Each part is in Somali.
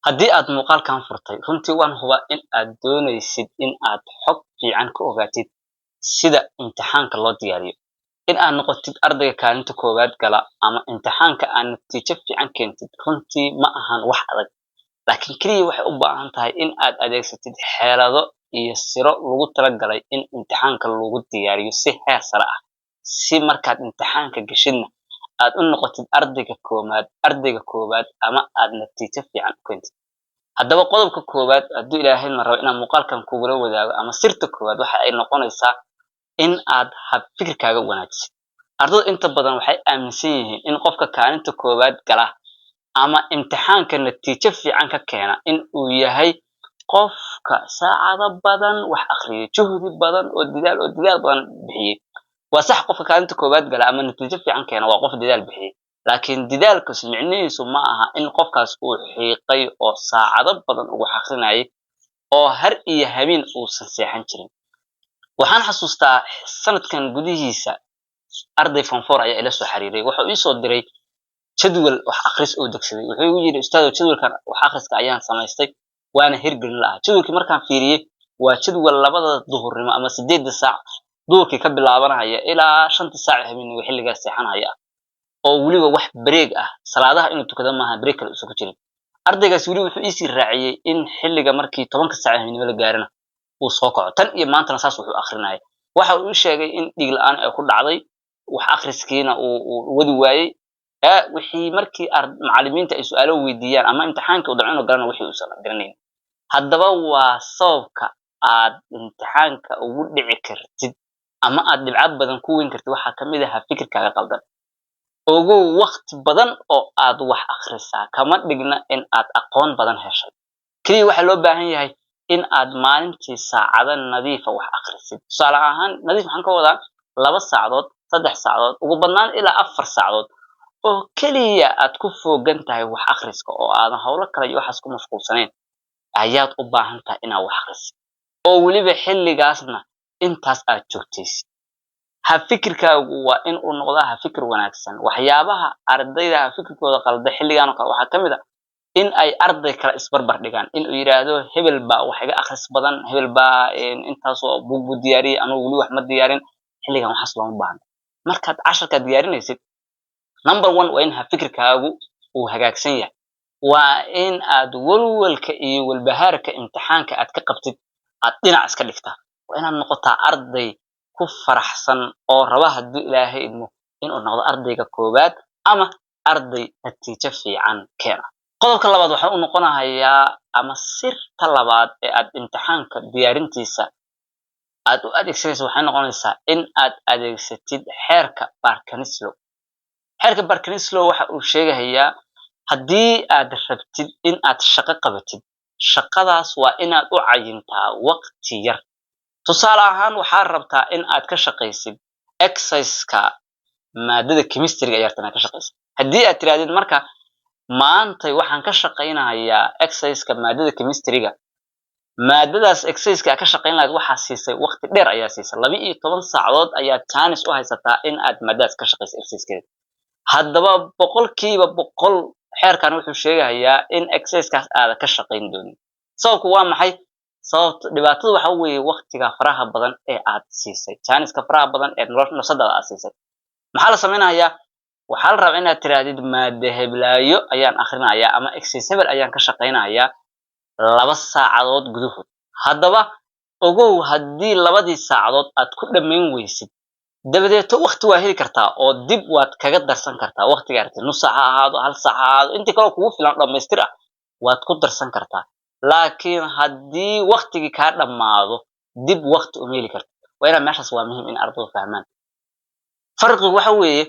haddii aad muuqaalkan furtay runtii waan hubaa in aad doonaysid in aad xog fiican ka ogaatid sida imtixaanka loo diyaariyo in aad noqotid ardayga kaalinta koowaad gala ama imtixaanka aad natiijo fiican keentid runtii ma ahan wax adag laakiin keliya waxay u baahan tahay in aad adeegsatid xeelado iyo siro lagu talagalay in imtixaanka lagu diyaariyo si heer sare ah si markaad imtixaanka gashidna aad u noqotid ardayga koowaad ama aad natiijo fiican u keentid haddaba qodobka koowaad hadduu ilaahay ma rabo inaan muuqaalkan kugula wadaago ama sirta koowaad waxa ay noqonaysaa in aad hab fikirkaaga wanaajisid ardaydu inta badan waxay aaminsan yihiin in qofka kaalinta koowaad gala ama imtixaanka natiijo fiican ka keena in uu yahay qofka saacado badan wax akhriyay juhdi badan oo dadaal badan bixiyay waa sax qofka kaalinta koowaad gala ama natiijo fiican keena waa qof dadaal bixiyay laakiin dadaalkaas micnihiisu ma aha in qofkaas uu xiiqay oo saacado badan ugu akhrinayay oo har iyo habeen uusan seexan jirin waxaan xasuustaa sanadkan gudihiisa arday form 4 ayaa ila soo xiriiray wuxuu ii soo diray jadwal wax akhris oo degsaday wuxuu igu yiri ustaado jadwalkan wax akhriska ayaan samaystay waana hirgelin lahaa jadwalkii markaan fiiriyay waa jadwal labada duhurnimo ama 8 saac duhurkii ka bilaabanaya ilaa 5 saac habeenimo xilliga seexanaya oo waliba wax break ah salaadaha inuu tukado maaha break kale uu ku jirin ardaygaas wali wuxuu ii sii raaciyay in xilliga markii 10 saac habeenimo la gaarana uu soo kaco tan iyo maantana saas wuxuu akhrinayay waxa uu sheegay in dhig la'aan ay ku dhacday wax akhriskiina uu wadi waayay wixii markii macallimiinta ay su'aalo weydiiyaan ama imtixaanka uu dacweyno garana wixii uu san garanayn haddaba waa sababka aad imtixaanka ugu dhici kartid ama aad dhibcad badan ku weyn kartid waxa kamid ah fikirkaaga qaldan ogo waqti badan oo aad wax akhrisaa kama dhigna in aad aqoon badan heshay kaliya waxa loo baahan yahay in aad maalintii saacado nadiif ah wax akhrisid tusaale ahaan nadiif waxaan ka wadaa 2 saacadood 3 saacadood ugu badnaan ilaa 4 saacadood oo kaliya aad ku foogan tahay wax akhriska oo aadan hawlo kale iyo waxaas ku mashquulsanayn ayaad u baahan tahay inaad wax akhrisid oo waliba xilligaasna intaas aad joogtaysid ha fikirkaagu waa in uu noqdaa ha fikir wanaagsan waxyaabaha ardayda ha fikirkooda qalda xilligan oo waxa kamid ah in ay arday kala isbarbar dhigaan in uu yiraahdo hebel baa wax iga akhris badan hebel baa intaas oo buug diyaariyay anigu wali wax ma diyaarin xilligan waxaas looma baahna markaad casharka diyaarinaysid number 1 waa in ha fikirkaagu uu hagaagsan yahay waa in aad walwalka iyo walbahaarka imtixaanka aad ka qabtid aad dhinac iska dhigtaa waa inaad noqotaa arday ku faraxsan oo raba haddii ilaahay idmo inuu noqdo ardayga koowaad ama arday natiijo fiican keena qodobka labaad waxa uu noqonayaa ama sirta labaad ee aad imtixaanka diyaarintiisa aad u adeegsanayso waxay noqonaysaa in aad adeegsatid xeerka Parkinson xeerka Parkinson waxa uu sheegayaa haddii aad rabtid in aad shaqo qabatid shaqadaas waa inaad u cayintaa waqti yar tusaale ahaan waxaad rabtaa in aad ka shaqaysid exercise-ka maadada chemistry ayaa rabtaa ka shaqaysid haddii aad tiraadid marka maanta waxaan ka shaqaynayaa exercise-ka maadada chemistry-ga maadadaas exercise-ka ka shaqayn lahayd waxa siisay waqti dheer ayaa siisay 12 saacadood ayaa chance u haysataa in aad maadadaas ka shaqaysid exercise-keeda haddaba boqolkiiba boqol xeerkan wuxuu sheegayaa in exercise-kaas aad ka shaqayn doonin sababku waa maxay sababta dhibaatada waxa weeye waqtiga faraha badan ee aad siisay chance-ka faraha badan ee noloshadaada aad siisay maxaa la samaynayaa waxaa la rabaa inaad tiraadid maada heblaayo ayaan akhrinayaa ama exercise hebel ayaan ka shaqaynayaa 2 saacadood gudahood haddaba ogow haddii 2 saacadood aad ku dhammayn weysid dabadeed waqti waa heli kartaa oo dib waad kaga darsan kartaa waqtiga aragtid nus saac ha ahaado 1 saac ha ahaado intii kale kugu filan dhamaystir ah waad ku darsan kartaa laakiin haddii waqtigii ka dhamaado dib waqti u meeli kartaa waa meeshaas waa muhiim in ardaydu fahmaan farqigu waxa weeye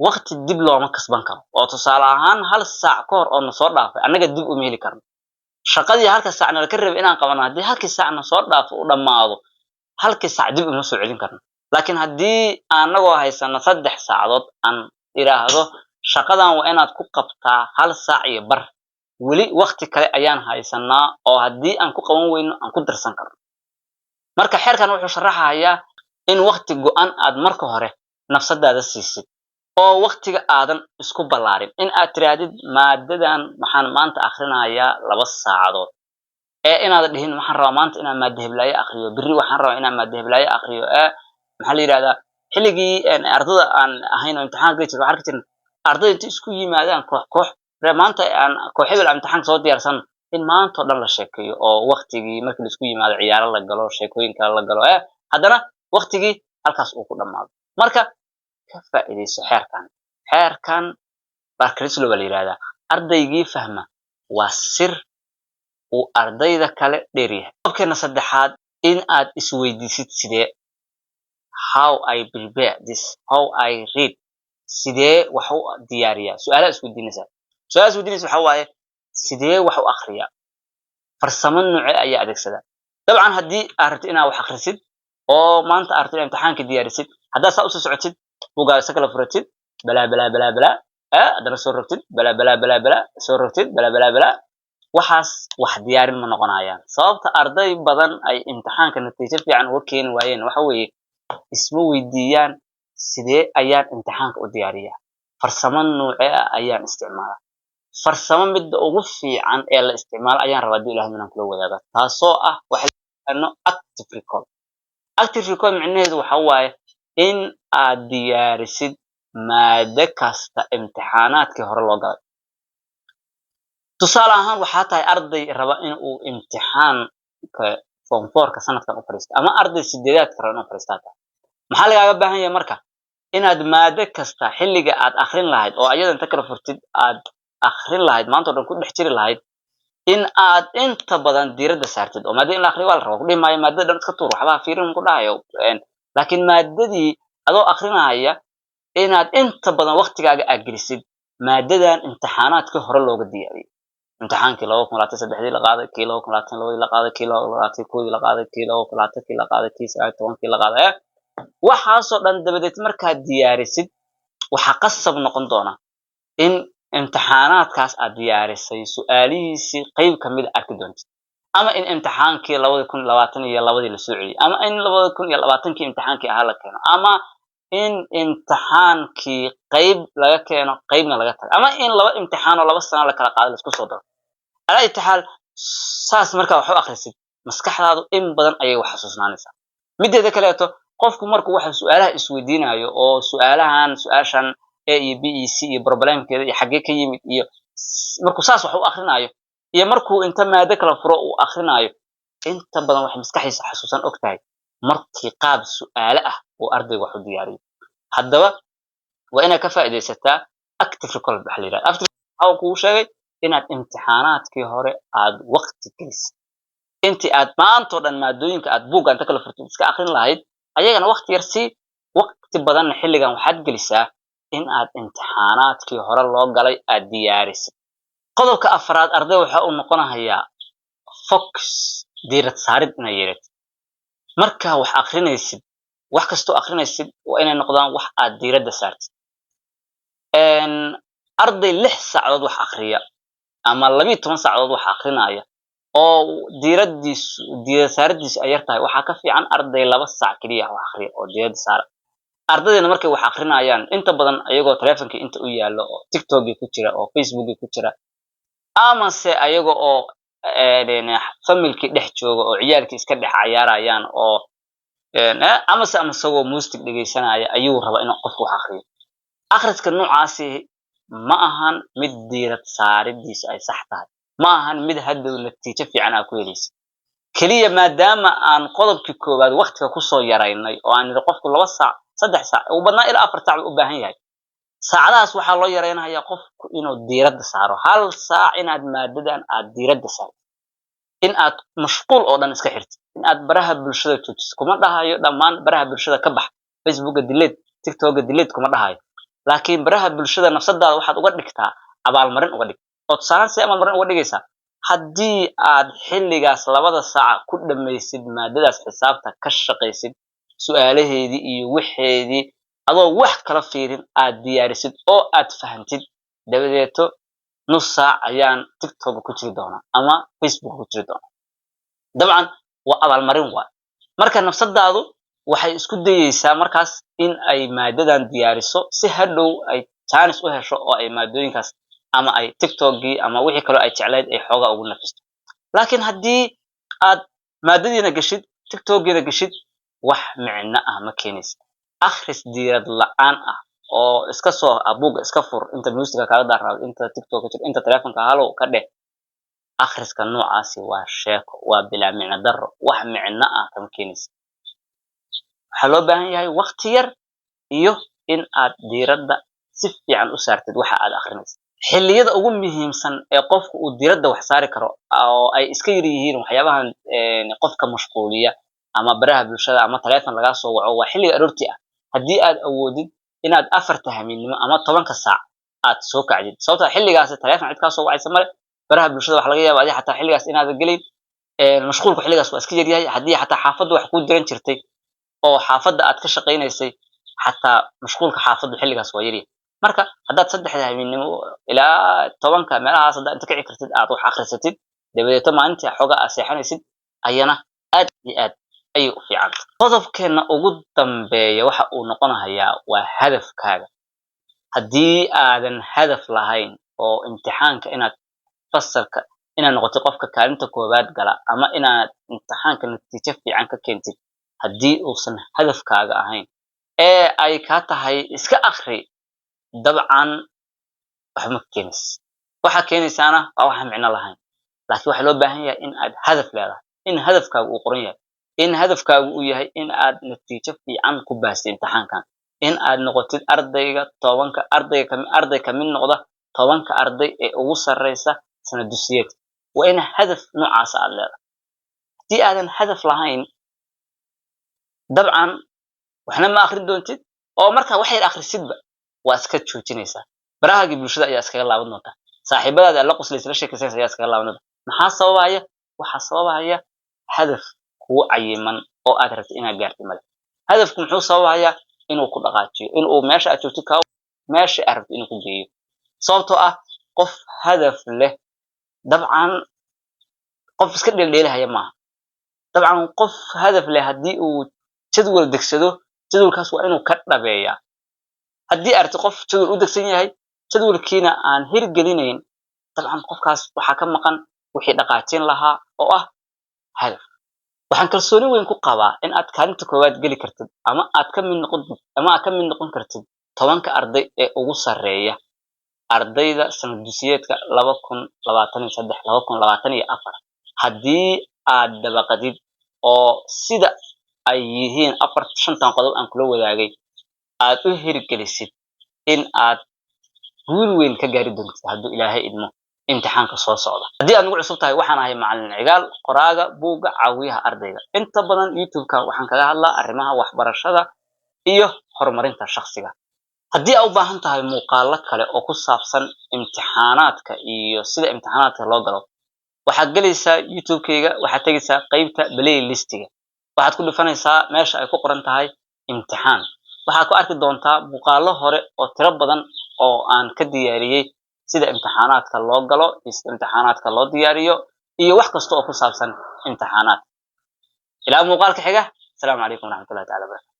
waqti dib looma kasban karo oo tusaale ahaan 1 saac ka hor oo na soo dhaafay anaga dib u meeli karno shaqadii 1 saacna la ka rabay inaan qabano haddii 1 saacna soo dhaafo u dhamaado 1 saac dib uma soo celin karno laakiin haddii anagoo haysana 3 saacadood aan iraahdo shaqadan waa inaad ku qabtaa 1 saac iyo bar wali waqti kale ayaan haysanaa oo haddii aan ku qaban weyno aan ku darsan karno marka xeerkan wuxuu sharaxayaa in waqti go'an aad marka hore nafsadaada siisid oo waqtiga aadan isku ballaarin in aad tiraadid maadadan waxaan maanta akhrinayaa 2 saacadood inaad dhihin waxaan rabaa maanta inaan maada heblaayo akhriyo berri waxaan rabaa inaan maada heblaayo akhriyo maxaa la yiraahdaa xilligii ardada aan ahayn oo imtixaanka la jiro waxaan arki jirnay ardayda inta isku yimaadaan koox maanta aan koox hebel imtixaanka soo diyaarsan in maanta oo dhan la sheekeeyo oo waqtigii markii la isku yimaado ciyaaro la galo sheekooyinka la galo haddana waqtigii halkaas uu ku dhammaado marka ka faa'iidayso xeerkan barkarislo baa la yiraahdaa ardaygii fahma waa sir uu ardayda kale dheeryahay qodobkeena saddexaad in aad isweydiisid sidee how I prepare this how I read sidee wax u diyaariyaa su'aalaha isweydiinaysaa waxa waaye sidee wax u akhriyaa farsamo noocee ayaa adeegsadaa dabcan haddii aad rabtid inaad wax akhrisid oo maanta aad rabtid imtixaanka diyaarisid haddaad saa usoo socotid buugaa isa kala furatid balaa haddana soo rogtid balaa soo rogtid balaa waxaas wax diyaarin ma noqonayaan sababta arday badan ay imtixaanka natiijo fiican uga keeni waayeen waxa weeye isma weydiiyaan sidee ayaan imtixaanka u diyaariyaa farsamo noocee ah ayaan isticmaalaa farsamo midda ugu fiican ee la isticmaalo ayaan rabaa haddii ilaahay inaan kula wadaaga taasoo ah waxa la yidhaahdo active recall micnaheedu waxa waaye in aad diyaarisid maado kasta imtixaanaadkii hore loo galay tusaale ahaan waxaa tahay arday raba in uu imtixaanka form 4ka sanadkan u fariisto ama arday 8aadka raba inuu fariistaa tahay maxaa lagaaga baahan yahay marka inaad maado kasta xilliga aad akhrin lahayd oo ayada inta kala furtid aad akhrin lahayd maanta oo dhan ku dhex jiri lahayd in aad inta badan diiradda saartid oo maadada in la akhriyo waa la rabaa ku dhihi maayo maadada dhan iska tuur waxbaa fiirin ku dhahayo laakiin maadadii adoo akhrinaya inaad inta badan waqtigaaga aad gelisid maadadan imtixaanaadkii hore looga diyaariyey imtixaankii 2023 la qaaday kii 2022 la qaaday kii 2021 la qaaday kii 2020 la qaaday kii 2019 la qaaday waxaasoo dhan dabadeed markaad diyaarisid waxaa qasab noqon doona in imtixaanaadkaas aad diyaarisay su'aalihiisii qayb ka mid arki doontid ama in imtixaankii 2022 la soo celiyey ama in 2020kii imtixaankii ahaa la keeno ama in imtixaankii qayb laga keeno qaybna laga tago ama in 2 imtixaan oo 2 sano la kala qaado la isku soo daro ala imtixaan saas markaa wax u akhrisid maskaxdaadu in badan ayay wax xasuusnaanaysaa mideeda kaleeto qofku markuu waxa su'aalaha isweydiinayo oo su'aashan A iyo B iyo C iyo problemkeeda iyo xagee ka yimid iyo markuu saas wax u akhrinayo iyo markuu inta maado kala furo uu akhrinayo inta badan wax maskaxiisa xasuusan ogtahay markii qaab su'aalo ah oo ardaygu wax u diyaariyo haddaba waa inaad ka faa'iidaysataa active recall waxa la yiraahdo active waxa uu sheegay inaad imtixaanaadkii hore aad waqti gelisid intii aad maanta oo dhan maadooyinka aad buugga inta kala furtid iska akhrin lahayd ayagana waqti yar si waqti badan xilligan waxaad gelisaa in aad imtixaanaadkii hore loo galay aad diyaarisid qodobka afraad arday waxa uu noqonayaa focus diirad saarid inay yeelato marka wax akhrinaysid wax kastoo akhrinaysid waa inay noqdaan wax aad diiradda saartid arday 6 saacadood wax akhriya ama 12 saacadood wax akhrinaya oo diirad saaradiisu ay yartahay waxaa ka fiican arday 2 saac kaliya wax akhriya oo diirad saar ardaydeena markay wax akhrinayaan inta badan ayagoo telefoonka inta u yaalo oo TikTok ku jira oo Facebook ku jira ama se ayaga oo familki dhex jooga oo ciyaalkii iska dhex ciyaarayaan oo ama isagoo music dhageysanaya ayuu rabaa inuu qofku wax akhriyo akhriska noocaasi ma ahan mid diirad saaridiisa ay sax tahay ma ahan mid hadhow natiijo fiican ku helaysa kaliya maadaama aan qodobkii koowaad waqtiga ku soo yaraynay oo aan qofku 2 saac 3 saac u badnaa ilaa 4 saac u baahan yahay saacadaas waxaa loo yareynayaa qofku inuu diiradda saaro 1 saac inaad maadadan aad diiradda saarto in aad mashquul oo dhan iska xirtid in aad baraha bulshada joojiso kuma dhahayo dhammaan baraha bulshada ka bax Facebook delete TikTok delete kuma dhahayo laakiin baraha bulshada nafsadaada waxaad uga dhigtaa abaalmarin uga dhig oo tusaalaan si abaalmarin uga dhigaysaa haddii aad xilligaas 2 saac ku dhamaysid maadadaas xisaabta ka shaqaysid su'aalaheedii iyo waxeedii adoo wax kala fiirin aad diyaarisid oo aad fahantid dabadeeto nus saac ayaan TikTok ku jiri doonaa ama Facebook ku jiri doonaa dabcan waa abaalmarin waa marka nafsadaadu waxay isku dayeysaa markaas in ay maadadan diyaariso si hadhow ay chance u hesho oo ay maadooyinkaas ama ay tiktokgii ama wixii kaloo ay jeclayd ay xoogaa ugu nafisto laakiin haddii aad maadadiina gashid tiktokgiina gashid wax micno ah ma keenaysa akhris diirad la'aan ah oo iska soo buugga iska fur inta musiga kaaga daaraado inta tiktok ka jir inta telefonka halow ka dheh akhriska noocaasi waa sheeko waa bilaa micno darro wax micno ah kama keenaysa waxaa loo baahan yahay waqti yar iyo in aad diiradda si fiican u saartid waxa aad akhrinaysa xilliyada ugu muhiimsan ee qofku uu diiradda wax saari karo oo ay iska yar yihiin waxyaabahan qofka mashquuliya ama baraha bulshada ama teleefon lagaa soo waco waa xilliga aroortii ah haddii aad awoodid inaad 4 habeenimo ama 10 saac aad soo kacdid sababtoo xilligaas teleefon cid kaa soo wacaysa male baraha bulshada wax laga yaabaa adii xataa xilligaas inaad gelin mashquulku xilligaas waa iska yar yahay haddii xataa xaafaddu wax ku diran jirtay oo xaafadda aad ka shaqaynaysay xataa mashquulka xaafaddu xilligaas waa yar yahay marka haddaad 3 habeenimo ilaa 10 meelahaas haddaad inta kici kartid aad wax akhrisatid dabadeeto maalintii xoogaa aad seexanaysid ayana aad iyo aad ayay u fiican qodobkeena ugu dambeeya waxa uu noqonayaa waa hadafkaaga haddii aadan hadaf lahayn oo imtixaanka inaad fasalka inaad noqotid qofka kaalinta koowaad gala ama inaad imtixaanka natiijo fiican ka keentid haddii uusan hadafkaaga ahayn ee ay kaa tahay iska akhri dabcan wax ma keenaysa waxa keenaysaana waa waxaan micno lahayn laakiin waxaa loo baahan yahay in aad hadaf leedahay in hadafkaagu uu qoran yahay in hadafkaagu uu yahay in aad natiijo fiican ku baastay imtixaankan in aad noqotid ardayga arday ka mid noqda 10 arday ee ugu sarreysa sanad dugsiyeedka waa in hadaf noocaas aad leedahay haddii aadan hadaf lahayn dabcan waxna ma akhrin doontid oo markaa wax yar akhrisidba waa iska joojinaysaa barahaagii bulshada ayaa iskaga laaban doonta saaxiibadaada la qoslaysa la sheekaysanaysa ayaa iskaga laaban doonta maxaa sababaya waxaa sababaya hadaf kugu cayiman oo aad rabtid inaad gaartid male hadafku muxuu sababayaa inuu ku dhaqaajiyo inuu meesha aad joogtid ka meesha aad rabtid inuu ku geeyo sababtoo ah qof hadaf leh dabcan qof iska dheeldheelahaya maaha dabcan qof hadaf leh haddii uu jadwal degsado jadwalkaas waa inuu ka dhabeeyaa haddii aragtid qof jadwal u degsan yahay jadwalkiina aan hirgelinayn dabcan qofkaas waxaa ka maqan wixii dhaqaajin lahaa oo ah hadaf waxaan kalsooni weyn ku qabaa in aad kaalinta koowaad geli kartid ama aad ka mid noqon kartid 10 arday ee ugu sarreeya ardayda sanad dugsiyeedka 2023-2024 haddii aad dabaqadid oo sida ay yihiin 5 qodob aan kula wadaagay aad u hirgelisid in aad guul weyn ka gaari doontid hadduu ilaahay idmo imtixaanka soo socda haddii aad nagu cusub tahay waxaan ahay macallin cigaal qoraaga buugga caawiyaha ardayga inta badan youtube-ka waxaan kaga hadlaa arrimaha waxbarashada iyo horumarinta shakhsiga haddii aad u baahan tahay muuqaalo kale oo ku saabsan imtixaanaadka iyo sida imtixaanaadka loo galo waxaad gelaysaa youtube-kayga waxaad tegaysaa qaybta playlistiga waxaad ku dhufanaysaa meesha ay ku qoran tahay imtixaan waxaad ku arki doontaa muuqaalo hore oo tiro badan oo aan ka diyaariyey sida imtixaanaadka loo galo iyo sida imtixaanaadka loo diyaariyo iyo wax kasta oo ku saabsan imtixaanaadka ilaa muuqaalka xiga asalaamu calaykum waraxmatullahi taala wabarakatu